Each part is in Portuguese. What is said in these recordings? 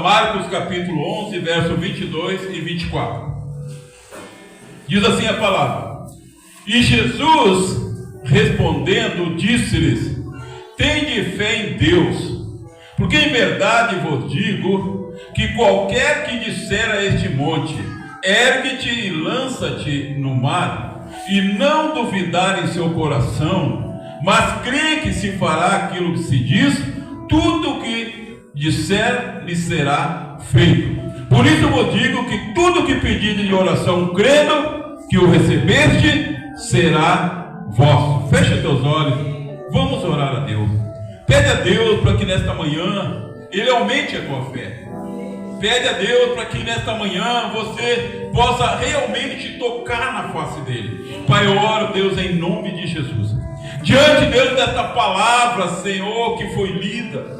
Marcos capítulo 11, verso 22 e 24. Diz assim a palavra: E Jesus respondendo disse-lhes: Tende fé em Deus, porque em verdade vos digo que qualquer que disser a este monte: ergue-te e lança-te no mar, e não duvidar em seu coração, mas crê que se fará aquilo que se diz, tudo o que disser lhe será feito. Por isso vos digo que tudo o que pedirdes de oração, crendo que o recebeste, será vosso. Fecha teus olhos, vamos orar a Deus. Pede a Deus para que nesta manhã Ele aumente a tua fé. Pede a Deus para que nesta manhã você possa realmente tocar na face dele. Pai, eu oro, Deus, em nome de Jesus. Diante, Deus, desta palavra, Senhor, que foi lida.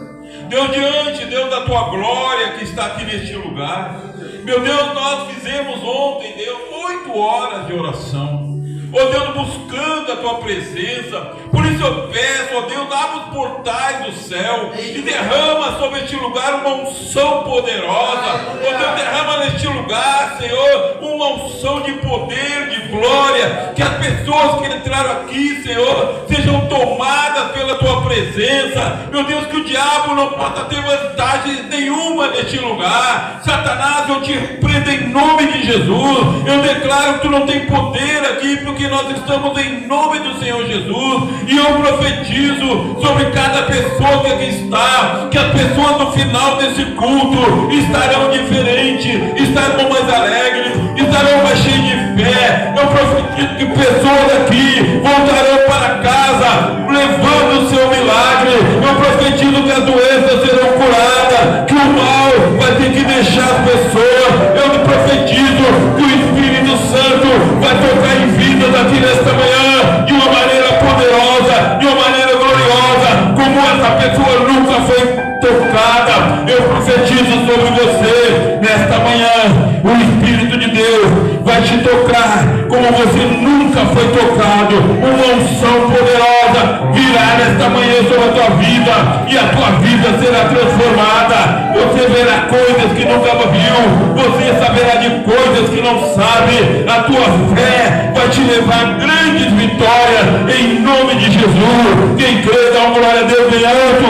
Deus, diante, Deus, da tua glória que está aqui neste lugar. Meu Deus, nós fizemos ontem, Deus, 8 horas de oração. Ó Deus, buscando a tua presença. Por isso eu peço, ó Deus, abre os portais do céu e derrama sobre este lugar uma unção poderosa. Ó Deus, derrama neste lugar, Senhor, uma unção de poder, de glória. Que as pessoas que entraram aqui, Senhor, sejam tomadas pela tua presença. Meu Deus, que o diabo não possa ter vantagem nenhuma neste lugar. Satanás, eu te repreendo em nome de Jesus. Eu declaro que tu não tem poder aqui, porque nós estamos em nome do Senhor Jesus. E eu profetizo sobre cada pessoa que aqui está, que as pessoas no final desse culto estarão diferentes, estarão mais alegres, estarão mais cheios de fé. Eu profetizo que pessoas aqui voltarão para casa levando o seu milagre. Eu profetizo que as doenças serão curadas, que o mal vai ter que deixar as pessoas. Eu profetizo que o Espírito Santo vai tocar em vidas aqui nesta manhã de uma maneira poderosa, de uma maneira gloriosa, como essa pessoa nunca foi tocada. Eu profetizo sobre você nesta manhã. O Espírito de Deus vai te tocar como você nunca foi tocado. Uma unção poderosa virá nesta manhã sobre a tua vida, e a tua vida será transformada. Você verá coisas que nunca viu, você saberá de coisas que não sabe. A tua fé vai te levar a grandes vitórias em nome de Jesus. Quem crê, dá uma glória a Deus bem alto.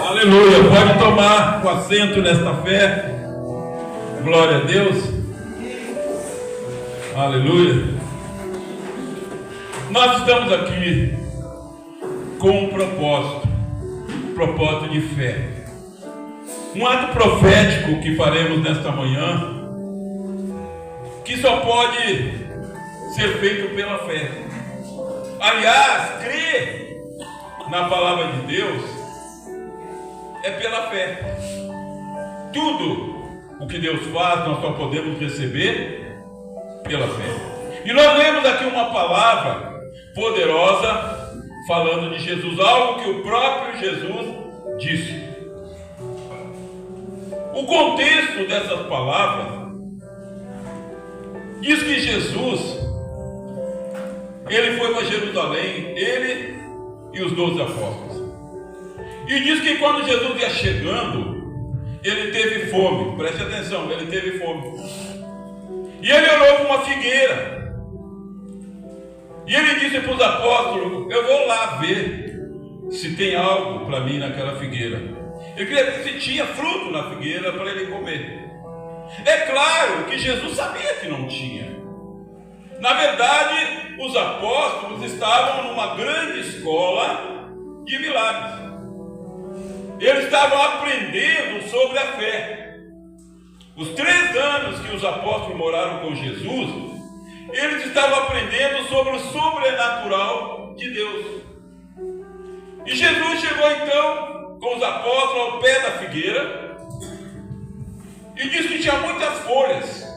Aleluia. Pode tomar o assento nesta fé. Glória a Deus. Aleluia. Nós estamos aqui com um propósito de fé. Um ato profético que faremos nesta manhã, que só pode ser feito pela fé. Aliás, crer na palavra de Deus é pela fé. Tudo o que Deus faz, nós só podemos receber pela fé. E nós lemos aqui uma palavra poderosa falando de Jesus, algo que o próprio Jesus disse. O contexto dessas palavras diz que Jesus, ele foi para Jerusalém, ele e os 12 apóstolos. E diz que quando Jesus ia chegando, ele teve fome. Preste atenção, ele teve fome. E ele olhou para uma figueira. E ele disse para os apóstolos: eu vou lá ver se tem algo para mim naquela figueira. Ele queria ver se tinha fruto na figueira para ele comer. É claro que Jesus sabia que não tinha. Na verdade, os apóstolos estavam numa grande escola de milagres. Eles estavam aprendendo sobre a fé. Os 3 anos que os apóstolos moraram com Jesus, eles estavam aprendendo sobre o sobrenatural de Deus. E Jesus chegou então com os apóstolos ao pé da figueira e disse que tinha muitas folhas,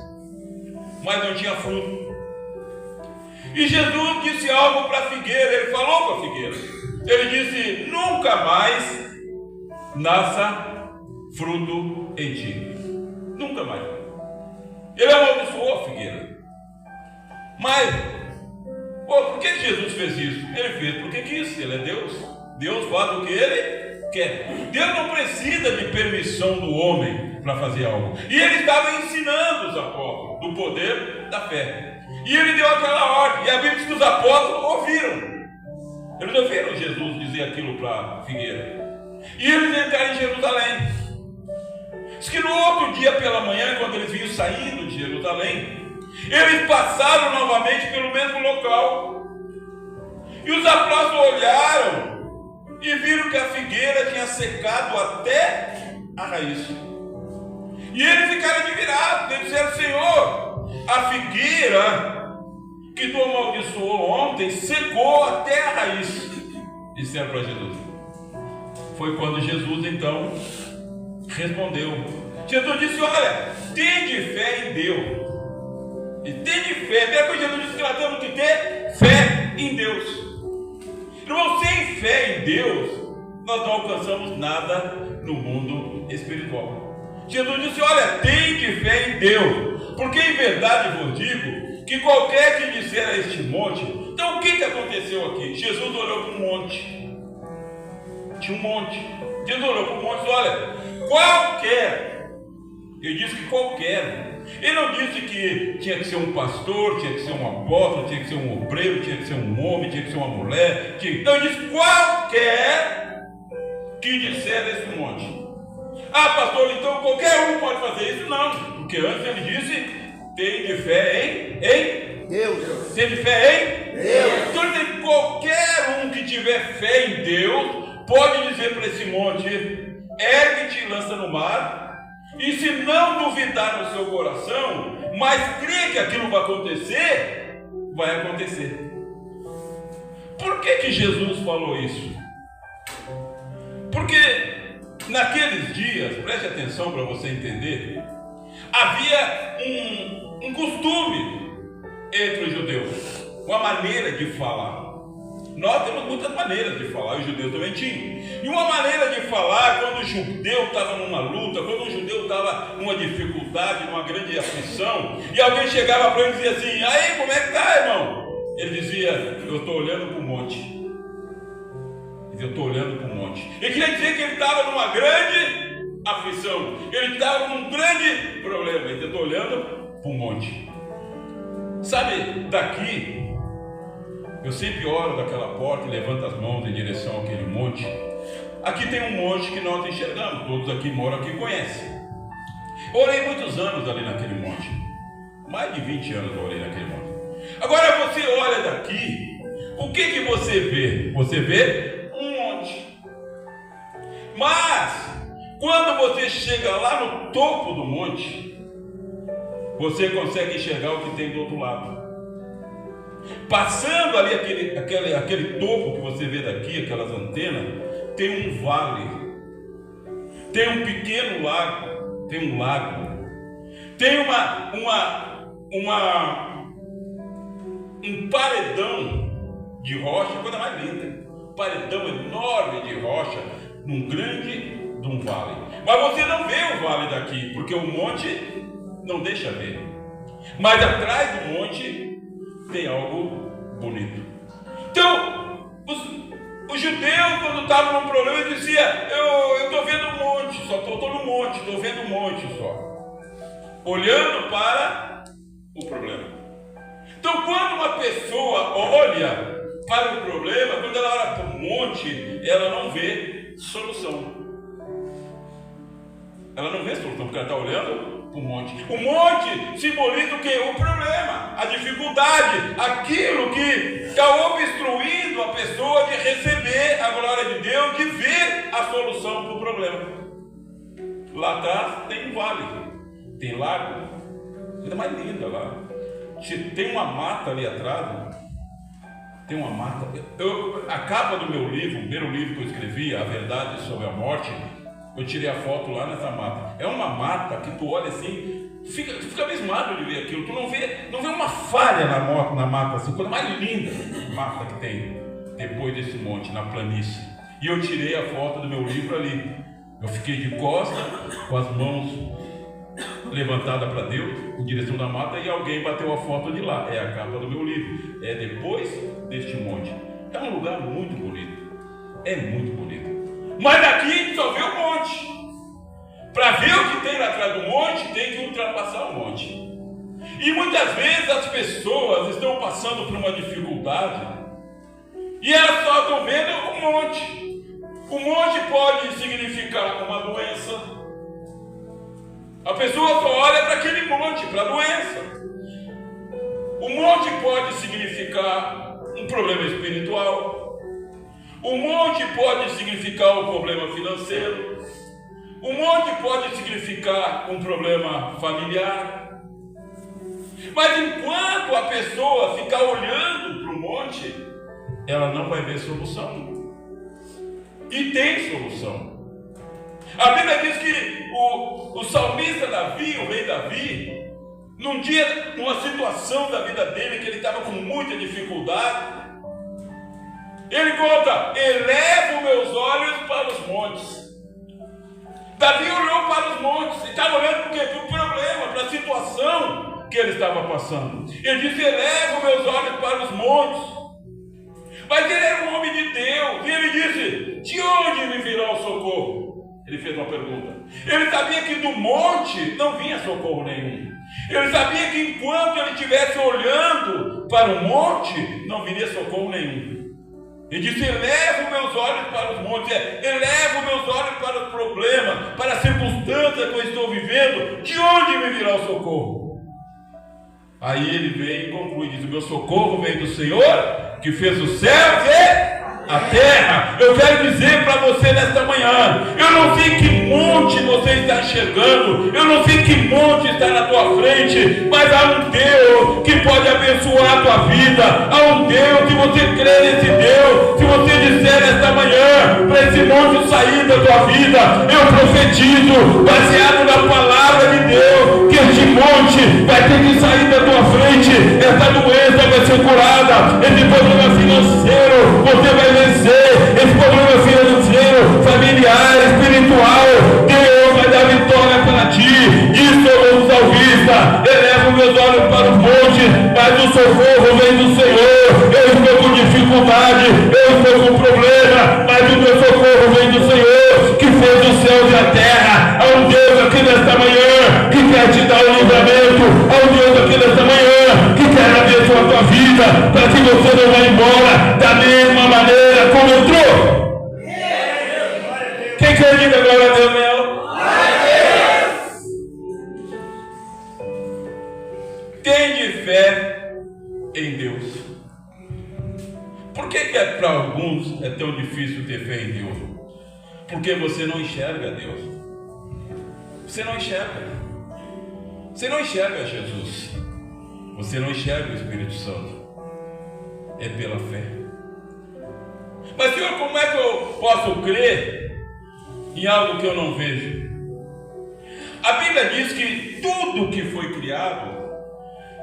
mas não tinha fruto. E Jesus disse algo para a figueira, ele falou para a figueira. Ele disse: nunca mais nasça fruto em ti. Nunca mais. Ele amaldiçoou a figueira. Mas, por que Jesus fez isso? Ele fez porque quis. Ele é Deus. Deus faz o que ele quer. Deus não precisa de permissão do homem para fazer algo. E ele estava ensinando os apóstolos do poder da fé. E ele deu aquela ordem. E a Bíblia diz que os apóstolos ouviram. Eles ouviram Jesus dizer aquilo para a figueira. E eles entraram em Jerusalém. Diz que no outro dia pela manhã, quando eles vinham saindo de Jerusalém, eles passaram novamente pelo mesmo local. E os apóstolos olharam e viram que a figueira tinha secado até a raiz. E eles ficaram admirados. Eles disseram: Senhor, a figueira que tu amaldiçoou ontem secou até a raiz. Disseram para Jesus. Foi quando Jesus então respondeu. Jesus disse: olha, tende fé em Deus. E tende fé. Primeira coisa que Jesus disse que nós temos que ter fé em Deus. Irmão, sem fé em Deus, nós não alcançamos nada no mundo espiritual. Jesus disse: olha, tende fé em Deus, porque em verdade vos digo que qualquer que disser a este monte. Então o que aconteceu aqui? Jesus olhou para um monte. Tinha um monte. Jesus olhou para um monte e disse: olha, qualquer. Ele disse que qualquer. Ele não disse que tinha que ser um pastor, tinha que ser um apóstolo, tinha que ser um obreiro, tinha que ser um homem, tinha que ser uma mulher. Então ele disse: qualquer que disser desse monte. Ah, pastor, então qualquer um pode fazer isso? Não, porque antes ele disse: tem de fé em Deus. Tem de fé em Deus. Então ele disse: qualquer um que tiver fé em Deus pode dizer para esse monte: ergue-te e lança no mar. E se não duvidar no seu coração, mas crer que aquilo vai acontecer, vai acontecer. Por que Jesus falou isso? Porque naqueles dias, preste atenção para você entender, havia um costume entre os judeus, uma maneira de falar. Nós temos muitas maneiras de falar, os judeus também tinham. E uma maneira de falar, quando o judeu estava numa luta, quando o judeu estava numa dificuldade, numa grande aflição, e alguém chegava para ele e dizia assim: aí, como é que está, irmão? Ele dizia: eu estou olhando para o monte. Ele dizia: eu estou olhando para o monte. Ele queria dizer que ele estava numa grande aflição, ele estava num grande problema. Ele dizia: eu estou olhando para o monte. Sabe, daqui, eu sempre oro daquela porta e levanto as mãos em direção àquele monte. Aqui tem um monte que nós enxergamos, todos aqui moram aqui conhecem. Eu orei muitos anos ali naquele monte. Mais de 20 anos eu orei naquele monte. Agora você olha daqui, o que você vê? Você vê um monte. Mas, quando você chega lá no topo do monte, você consegue enxergar o que tem do outro lado. Passando ali aquele topo que você vê daqui, aquelas antenas, tem um vale, tem um pequeno lago, tem um lago, tem um paredão de rocha, coisa mais linda, um paredão enorme de rocha, num grande de um vale. Mas você não vê o vale daqui, porque o monte não deixa ver. Mas atrás do monte tem algo bonito. Então, os judeus, quando estavam num problema, diziam: eu estou vendo um monte, só estou no monte, estou vendo um monte só. Olhando para o problema. Então, quando uma pessoa olha para o problema, quando ela olha para o monte, ela não vê solução. Ela não vê solução, porque ela está olhando para o monte. O monte simboliza o quê? O problema, a dificuldade, aquilo que está obstruindo a pessoa de receber a glória de Deus, de ver a solução para o problema. Lá atrás tem um vale, tem lago, coisa mais linda lá. Tem uma mata ali atrás, tem uma mata. A capa do meu livro, o primeiro livro que eu escrevi, A Verdade sobre a Morte, eu tirei a foto lá nessa mata. É uma mata que tu olha assim, fica abismado de ver aquilo. Tu não vê uma falha na mata, assim, coisa mais linda mata que tem depois desse monte, na planície. E eu tirei a foto do meu livro ali. Eu fiquei de costas, com as mãos levantadas para Deus, em direção da mata, e alguém bateu a foto de lá. É a capa do meu livro. É depois deste monte. É um lugar muito bonito. É muito bonito. Mas aqui a gente só vê o monte. Para ver o que tem lá atrás do monte, tem que ultrapassar o monte. E muitas vezes as pessoas estão passando por uma dificuldade e elas só estão vendo o monte. O monte pode significar uma doença. A pessoa só olha para aquele monte, para a doença. O monte pode significar um problema espiritual. O monte pode significar um problema financeiro. O monte pode significar um problema familiar. Mas enquanto a pessoa ficar olhando para o monte, ela não vai ver solução. E tem solução. A Bíblia diz que o salmista Davi, o rei Davi, num dia, numa situação da vida dele que ele estava com muita dificuldade, ele conta: elevo meus olhos para os montes. Davi olhou para os montes e estava olhando para o problema, para a situação que ele estava passando. Ele disse: elevo meus olhos para os montes. Mas ele era um homem de Deus. E ele disse: de onde me virá o socorro? Ele fez uma pergunta. Ele sabia que do monte não vinha socorro nenhum. Ele sabia que enquanto ele estivesse olhando para o monte, não viria socorro nenhum. Ele disse: elevo meus olhos para os montes, elevo meus olhos para os problemas, para a circunstância que eu estou vivendo, de onde me virá o socorro? Aí ele vem e conclui, diz: o meu socorro vem do Senhor, que fez os céus e a terra. Eu quero dizer para você nesta manhã, eu não sei que monte você está enxergando, eu não sei que monte está na tua frente, mas há um Deus que pode abençoar a tua vida. Há um Deus, se você crer nesse Deus, se você disser nesta manhã para esse monte sair da tua vida, eu profetizo, baseado na palavra de Deus, que este monte vai ter que sair da tua frente. Essa doença vai ser curada, esse problema financeiro você vai vencer, esse problema financeiro, familiar, espiritual, Deus vai dar vitória para ti. Isso eu não salvista. Elevo meus olhos para os montes, mas o socorro vem do Senhor. Eu estou com dificuldade, eu estou com problema, mas o meu socorro vem do Senhor, que fez os céus e a terra. Há um Deus aqui nesta manhã que quer te dar o livramento. Há um Deus aqui nesta manhã que quer abençoar a tua vida, para que você não vá embora da mesma maneira como entrou. Quem quer dizer glória a Deus, Mel? Tende fé em Deus. Por que para alguns é tão difícil ter fé em Deus? Porque você não enxerga Deus. Você não enxerga. Você não enxerga Jesus. Você não enxerga o Espírito Santo. É pela fé. Mas, Senhor, como é que eu posso crer em algo que eu não vejo? A Bíblia diz que tudo que foi criado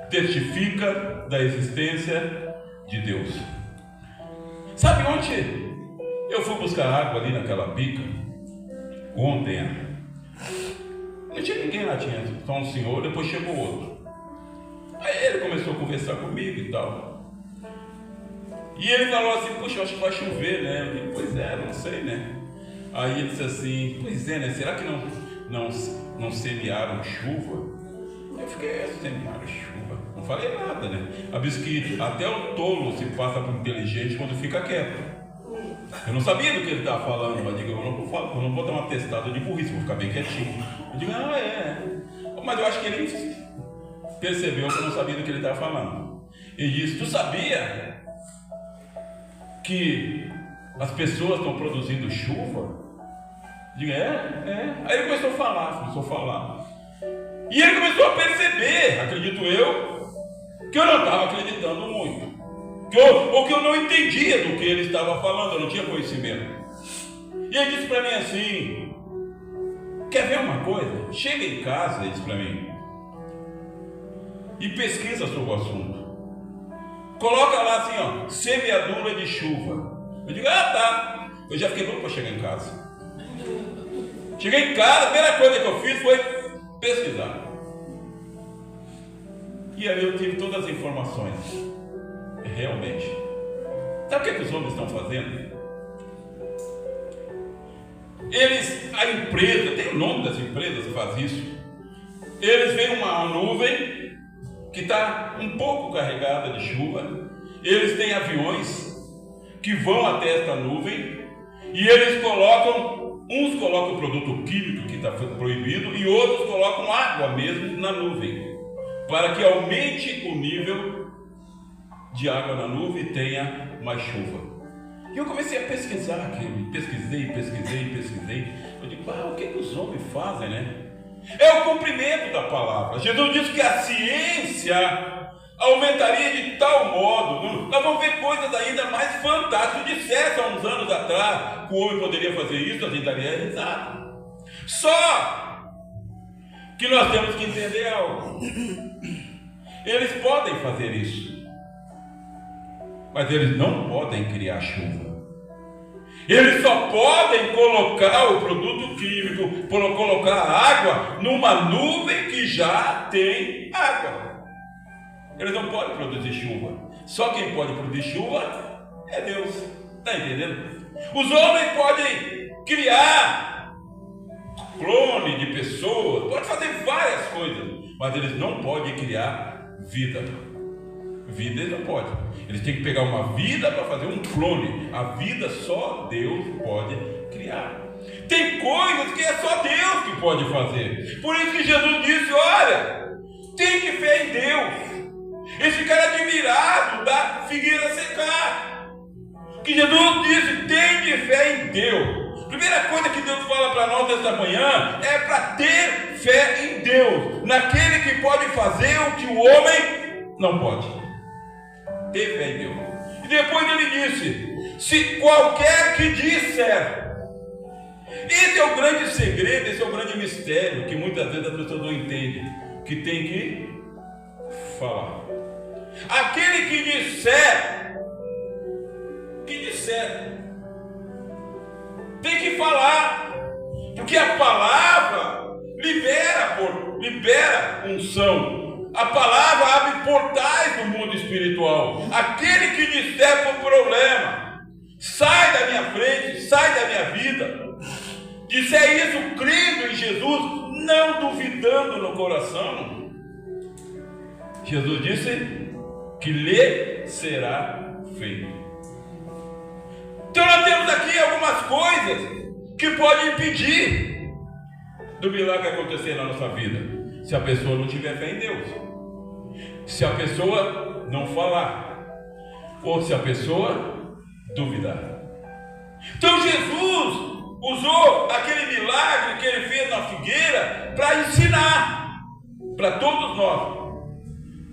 testifica da existência de Deus. Sabe onde eu fui buscar água ali naquela bica ontem? Não tinha ninguém lá, tinha só um senhor, depois chegou outro. Aí ele começou a conversar comigo e tal. E ele falou assim: puxa, eu acho que vai chover, né? Eu disse: pois é, não sei, né? Aí ele disse assim: pois é, né? Será que não semearam chuva? Eu fiquei: semearam chuva? Não falei nada, né? A Bíblia diz que até o tolo se passa por inteligente quando fica quieto. Eu não sabia do que ele estava falando, mas digo: eu não vou dar uma testada de burrice, vou ficar bem quietinho. Eu digo: ah, é. Mas eu acho que ele percebeu que eu não sabia do que ele estava falando. Ele disse: tu sabia que as pessoas estão produzindo chuva? Eu digo: é. Aí ele começou a falar. E ele começou a perceber, acredito eu, que eu não estava acreditando muito. Ou que eu não entendia do que ele estava falando, eu não tinha conhecimento. E ele disse para mim assim: quer ver uma coisa? Chega em casa, ele disse para mim, e pesquisa sobre o assunto. Coloca lá assim, ó, semeadura de chuva. Eu digo: ah, tá. Eu já fiquei louco para chegar em casa. Cheguei em casa, a primeira coisa que eu fiz foi pesquisar. E aí eu tive todas as informações. Realmente. Sabe o que os homens estão fazendo? a empresa, tem o nome das empresas que faz isso. Eles veem uma nuvem que está um pouco carregada de chuva. Eles têm aviões que vão até esta nuvem e eles uns colocam produto químico que está proibido e outros colocam água mesmo na nuvem, para que aumente o nível de água na nuvem e tenha mais chuva. E eu comecei a pesquisar aquilo, pesquisei. Eu digo, o que os homens fazem, né? É o cumprimento da palavra. Jesus disse que a ciência aumentaria de tal modo. Nós vamos ver coisas ainda mais fantásticas. Se dissesse há uns anos atrás que o homem poderia fazer isso, a gente daria risada. Só que nós temos que entender algo. Eles podem fazer isso, mas eles não podem criar chuva. Eles só podem colocar o produto químico, colocar água numa nuvem que já tem água. Eles não podem produzir chuva. Só quem pode produzir chuva é Deus. Está entendendo? Os homens podem criar clone de pessoas, podem fazer várias coisas, mas eles não podem criar vida. Vida eles não podem. Eles têm que pegar uma vida para fazer um clone. A vida só Deus pode criar. Tem coisas que é só Deus que pode fazer. Por isso que Jesus disse, olha, tem que fé em Deus. Eles ficaram admirados da figueira secar. Que Jesus disse, tem de fé em Deus. Primeira coisa que Deus fala para nós esta manhã é para ter fé em Deus, naquele que pode fazer o que o homem não pode. Ter fé em Deus. E depois ele disse, se qualquer que disser. Esse é o grande segredo, esse é o grande mistério que muitas vezes as pessoas não entendem, que tem que falar. Aquele que disser, tem que falar, porque a palavra libera unção. A palavra abre portais no mundo espiritual. Aquele que disser para o problema, sai da minha frente, sai da minha vida, disser isso crendo em Jesus, não duvidando no coração, Jesus disse que lhe será feito. Então nós temos aqui algumas coisas que podem impedir do milagre acontecer na nossa vida. Se a pessoa não tiver fé em Deus, se a pessoa não falar, ou se a pessoa duvidar. Então Jesus usou aquele milagre que ele fez na figueira para ensinar para todos nós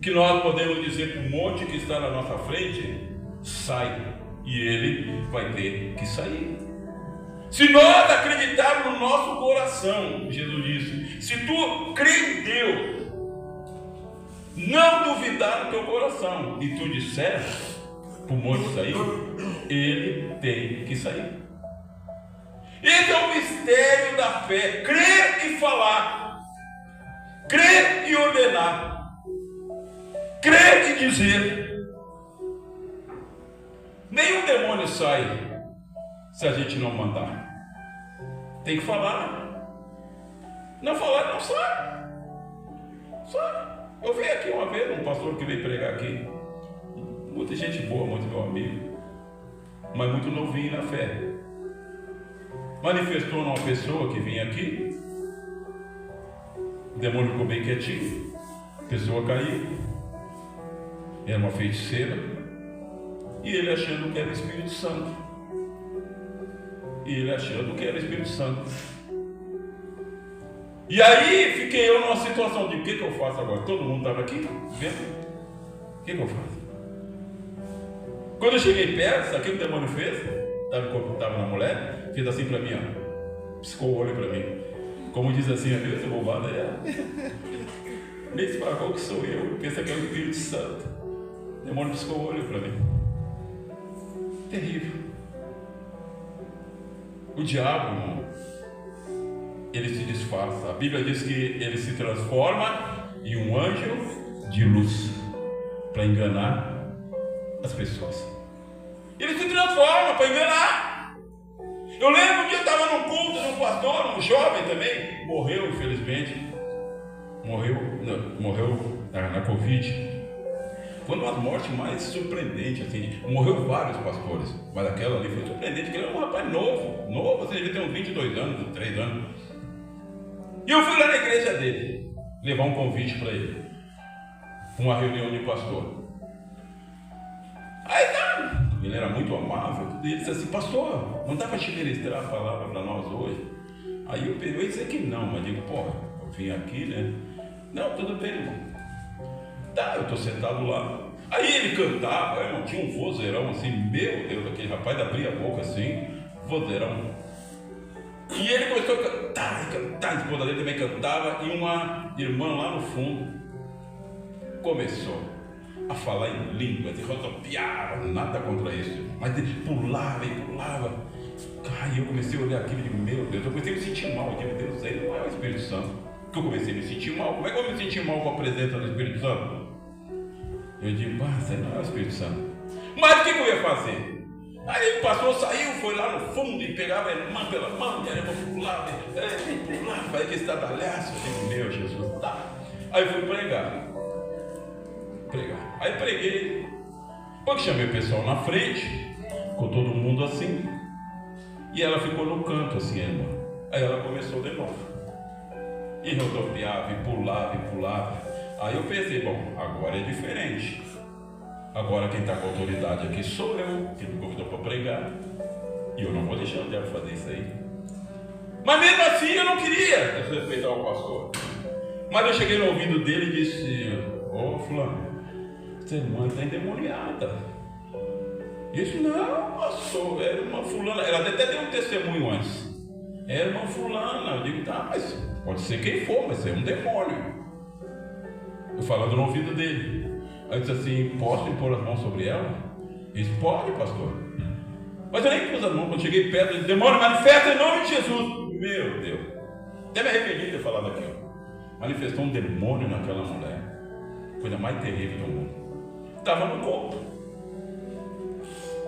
que nós podemos dizer para o monte que está na nossa frente, sai, e ele vai ter que sair. Se nós acreditarmos no nosso coração, Jesus disse, se tu crê em Deus, não duvidar no teu coração, e tu disser para o monte sair, ele tem que sair. Esse é o mistério da fé, crer e falar, crer e ordenar, crer e dizer. Nenhum demônio sai se a gente não mandar. Tem que falar. Não falar, não sai. Sai. Eu vi aqui uma vez um pastor que veio pregar aqui. Muita gente boa, muito meu amigo, mas muito novinho na fé. Manifestou numa pessoa que vinha aqui. O demônio ficou bem quietinho. A pessoa caiu. Era uma feiticeira. E ele achando que era o Espírito Santo. E aí fiquei eu numa situação de o que eu faço agora? Todo mundo estava aqui vendo. O que eu faço? Quando eu cheguei perto, sabe o que o demônio fez? Estava na mulher, fez assim para mim, ó. Piscou o olho para mim. Como diz assim, a Deus é roubada, nem se fala qual que sou eu, pensa que é o Espírito Santo. O demônio piscou o olho para mim. Terrível. O diabo, irmão, ele se disfarça. A Bíblia diz que ele se transforma em um anjo de luz para enganar as pessoas. Ele se transforma para enganar. Eu lembro um dia eu estava num culto de um pastor, um jovem também, morreu, infelizmente. Morreu na Covid. Foi uma das mortes mais surpreendentes, assim. Morreu vários pastores, mas aquela ali foi surpreendente, porque ele era um rapaz novo, você devia ter uns 22 anos, 23 anos. E eu fui lá na igreja dele, levar um convite para ele, uma reunião de pastor. Aí tá, ele era muito amável, e ele disse assim: pastor, não dá para te ministrar a palavra para nós hoje? Aí eu ia dizer que não, mas digo, porra, eu vim aqui, né? Não, tudo bem, irmão. Tá, eu estou sentado lá. Aí ele cantava, irmão, tinha um vozeirão assim, meu Deus, aquele rapaz abria a boca assim, vozeirão. E ele começou a cantar, a esposa dele também cantava, e uma irmã lá no fundo começou a falar em línguas, e rodopiava, nada contra isso, mas ele pulava e pulava. Aí eu comecei a olhar aquilo e digo, meu Deus, eu comecei a me sentir mal, eu digo, Deus, aí não é o Espírito Santo. Que eu comecei a me sentir mal. Como é que eu vou me sentir mal com a presença do Espírito Santo? Eu digo, você não é o Espírito Santo. Mas o que eu ia fazer? Aí o pastor saiu, foi lá no fundo e pegava a irmã pela mão, e a irmã pulava, vai que estadalhaço. Eu digo, meu Jesus, tá. Aí eu fui pregar. Aí preguei. Quando chamei o pessoal na frente, com todo mundo assim, e ela ficou no canto assim, a irmã. Aí ela começou de novo. E rodopiava, e pulava. Aí eu pensei, bom, agora é diferente. Agora quem está com autoridade aqui sou eu, que me convidou para pregar. E eu não vou deixar ela fazer isso aí. Mas mesmo assim eu não queria desrespeitar o pastor. Mas eu cheguei no ouvido dele e disse, ô fulano, essa irmã está endemoniada. Ele disse, não, pastor, era uma fulana. Ela até deu um testemunho antes. Era uma fulana. Eu digo, tá, mas pode ser quem for, mas é um demônio. Eu falando no ouvido dele. Aí eu disse assim, posso impor as mãos sobre ela? Ele disse, pode, pastor. Mas eu nem pus as mãos. Quando cheguei perto, ele disse, demônio, manifesta em nome de Jesus. Meu Deus. Até me arrependi de ter falado aquilo. Manifestou um demônio naquela mulher. Coisa mais terrível do mundo. Estava no corpo.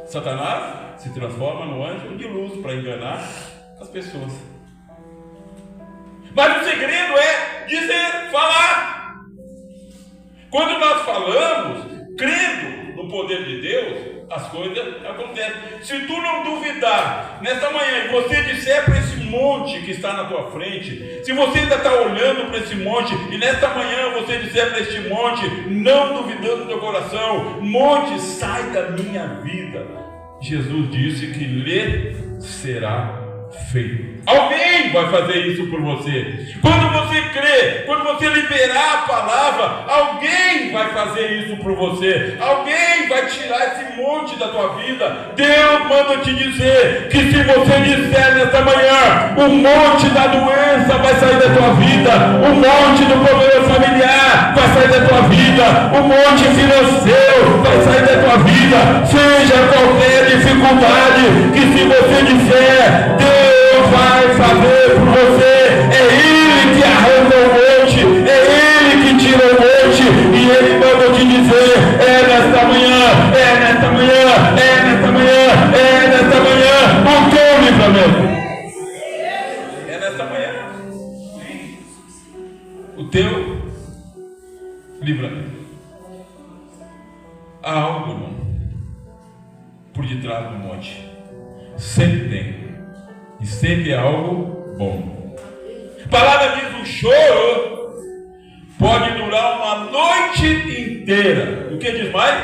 Satanás se transforma no anjo de luz para enganar as pessoas. Mas o segredo é dizer, falar. Quando nós falamos, crendo no poder de Deus, as coisas acontecem. Se tu não duvidar, nesta manhã, e você disser para esse monte que está na tua frente, se você ainda está olhando para esse monte, e nesta manhã você disser para este monte, não duvidando do teu coração, monte, sai da minha vida. Jesus disse que lhe será feito. Alguém vai fazer isso por você. Quando você crê, quando você liberar a palavra, alguém vai fazer isso por você. Alguém vai tirar esse monte da tua vida. Deus manda te dizer que se você disser nesta manhã, o monte da doença vai sair da tua vida, o monte do problema familiar vai sair da tua vida, o monte financeiro vai sair da tua vida, seja qualquer dificuldade, que se você disser, Deus vai fazer por você. É Ele que arranca o monte, é Ele que tira o monte, e Ele manda te dizer, é nesta manhã, é nesta manhã, é nesta manhã, é nesta manhã, o teu livramento. É nesta manhã o teu livramento. Há algo, irmão, por detrás do monte. Sempre tem. E sempre é algo bom. A palavra diz: o choro pode durar uma noite inteira. O que diz mais?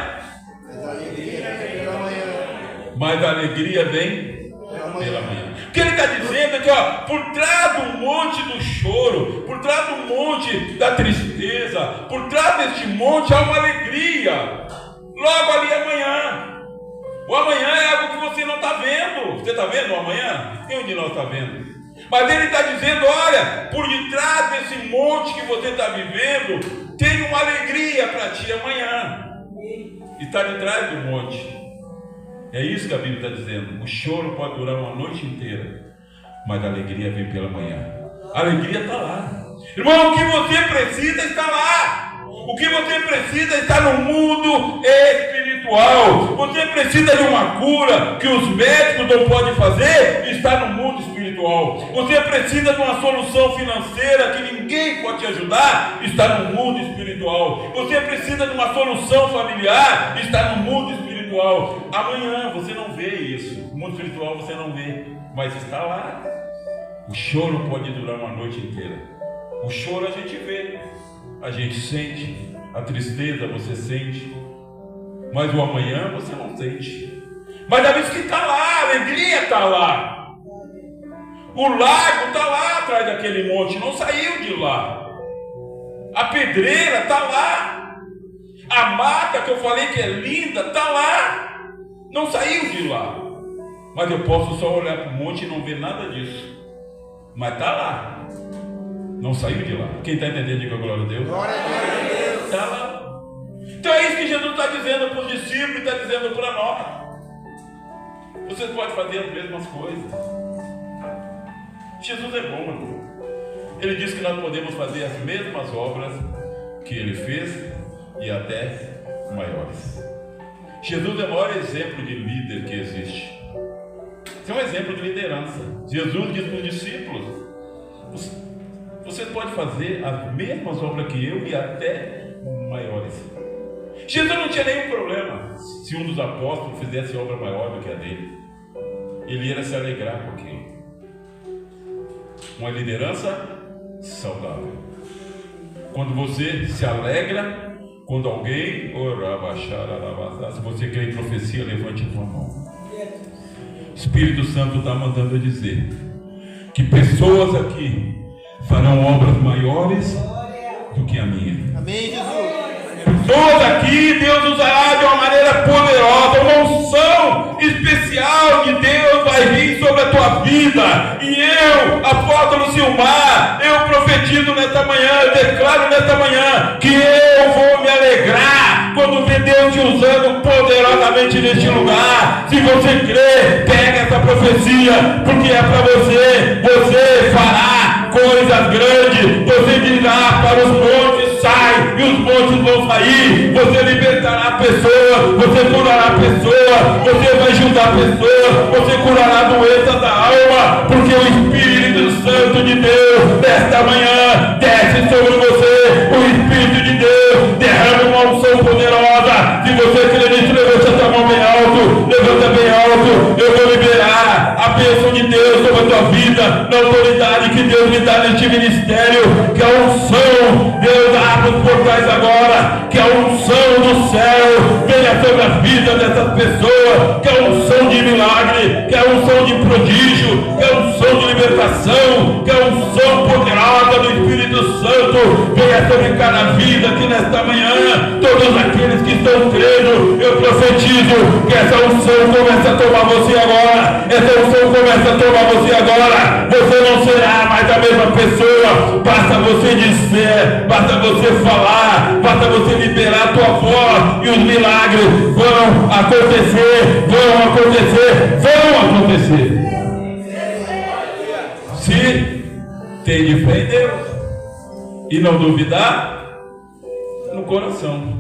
Mas a alegria vem pela manhã. O que ele está dizendo é que, ó, por trás do monte do choro, por trás do monte da tristeza, por trás deste monte há uma alegria. Logo ali amanhã. O amanhã é algo que você não está vendo. Você está vendo o amanhã? Quem de nós está vendo? Mas ele está dizendo, olha, por detrás desse monte que você está vivendo, tem uma alegria para ti amanhã. Está de trás do monte. É isso que a Bíblia está dizendo. O choro pode durar uma noite inteira, mas a alegria vem pela manhã. A alegria está lá. Irmão, o que você precisa está lá. O que você precisa está no mundo espiritual. espiritual. Você precisa de uma cura que os médicos não podem fazer, está no mundo espiritual. Você precisa de uma solução financeira que ninguém pode te ajudar, está no mundo espiritual. Você precisa de uma solução familiar, está no mundo espiritual. Amanhã você não vê isso, no mundo espiritual você não vê, mas está lá. O choro pode durar uma noite inteira. O choro a gente vê, a gente sente, a tristeza você sente, mas o amanhã você não sente. Mas a vez que está lá, a alegria está lá. O lago está lá atrás daquele monte, não saiu de lá. A pedreira está lá. A mata que eu falei que é linda está lá, não saiu de lá. Mas eu posso só olhar para o monte e não ver nada disso. Mas está lá, não saiu de lá. Quem está entendendo, diga glória a Deus. Glória a Deus. Está lá. Então é isso que Jesus está dizendo para os discípulos e está dizendo para nós. Vocês podem fazer as mesmas coisas. Jesus é bom, irmão. Ele disse que nós podemos fazer as mesmas obras que ele fez e até maiores. Jesus é o maior exemplo de líder que existe. Esse é um exemplo de liderança. Jesus diz para os discípulos: você pode fazer as mesmas obras que eu e até maiores. Jesus não tinha nenhum problema se um dos apóstolos fizesse obra maior do que a dele. Ele ia se alegrar com aquilo. Uma liderança saudável. Quando você se alegra, quando alguém, se você crê em profecia, levante a sua mão. O Espírito Santo está mandando dizer que pessoas aqui farão obras maiores do que a minha. Amém, Jesus. Pessoas aqui, Deus usará de uma maneira poderosa, uma unção especial de Deus vai vir sobre a tua vida. E eu, apóstolo Silmar, eu profetizo nesta manhã, eu declaro nesta manhã que eu vou me alegrar quando ver Deus te usando poderosamente neste lugar. Se você crê, pega essa profecia, porque é para você. Você fará coisas grandes. Você dirá para os montes: sai, e os montes vão sair. Você libertará pessoas, você curará pessoas, você vai ajudar pessoas, você curará a doença da alma, porque o Espírito Santo de Deus nesta manhã desce sobre você. O Espírito de Deus derrama uma unção poderosa. Se você crê nisso, levanta a tua mão bem alto, levanta bem alto. Eu vou liberar a bênção de Deus sobre a tua vida, na autoridade que Deus me dá neste ministério, que a unção, Deus abre os portais agora, que a unção do céu venha sobre a vida dessas pessoas, que a unção de milagre, que a unção de prodígio, que a unção de libertação, que a unção poderosa do Espírito Santo venha sobre cada vida aqui nesta manhã. Todos aqueles que estão crendo, eu profetizo que essa unção comece a tomar você agora. Essa unção começa a tomar você agora. Você não será mais a mesma pessoa. Basta você dizer, basta você falar, basta você liberar a tua voz e os milagres vão acontecer, vão acontecer, vão acontecer. Se tem de fé em Deus e não duvidar no coração,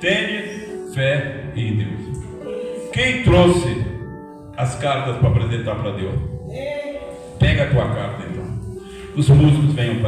tenha fé em Deus. Quem trouxe as cartas para apresentar para Deus? Pega a tua carta então. Os músicos venham para